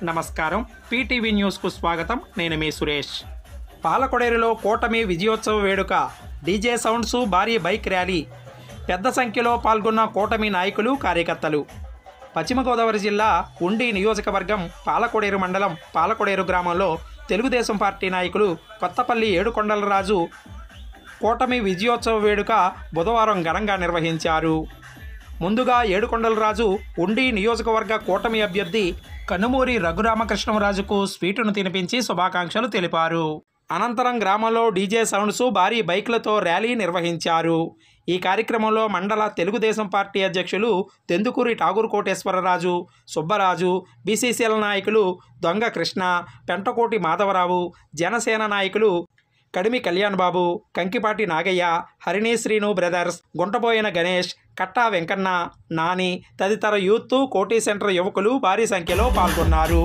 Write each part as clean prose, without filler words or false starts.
నమస్కారం. పీటీవీ న్యూస్కు స్వాగతం. నేను మీ సురేష్. పాలకొడేరులో కూటమి విజయోత్సవ వేడుక, డీజే సౌండ్స్, భారీ బైక్ ర్యాలీ. పెద్ద సంఖ్యలో పాల్గొన్న కూటమి నాయకులు, కార్యకర్తలు. పశ్చిమ గోదావరి జిల్లా ఉండి నియోజకవర్గం పాలకొడేరు మండలం పాలకొడేరు గ్రామంలో తెలుగుదేశం పార్టీ నాయకులు కొత్తపల్లి ఏడుకొండలరాజు కూటమి విజయోత్సవ వేడుక బుధవారం ఘనంగా నిర్వహించారు. ముందుగా ఏడుకొండలరాజు ఉండి నియోజకవర్గ కూటమి అభ్యర్థి కనుమూరి రఘురామకృష్ణరాజుకు స్వీటును తినిపించి శుభాకాంక్షలు తెలిపారు. అనంతరం గ్రామంలో డీజే సౌండ్స్, భారీ బైక్లతో ర్యాలీ నిర్వహించారు. ఈ కార్యక్రమంలో మండల తెలుగుదేశం పార్టీ అధ్యక్షులు తెందుకూరి ఠాగూర్ కోటేశ్వరరాజు, సుబ్బరాజు, బీసీసీఎల్ నాయకులు దొంగ కృష్ణ, పెంటకోటి మాధవరావు, జనసేన నాయకులు కడిమి కళ్యాణ్ బాబు, కంకిపాటి నాగయ్య, హరిణి శ్రీను బ్రదర్స్, గుంటబోయిన గణేష్, కట్టా వెంకన్న, నాని తదితర యూత్, కోటి సెంటర్ యువకులు భారీ సంఖ్యలో పాల్గొన్నారు.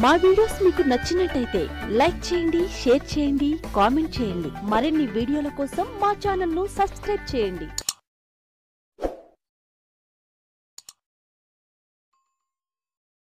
మా వీడియోస్ మీకు నచ్చినట్టయితే లైక్ చేయండి, షేర్ చేయండి, కామెంట్ చేయండి. మరిన్ని వీడియోల కోసం మా ఛానల్ ను సబ్స్క్రైబ్ చేయండి.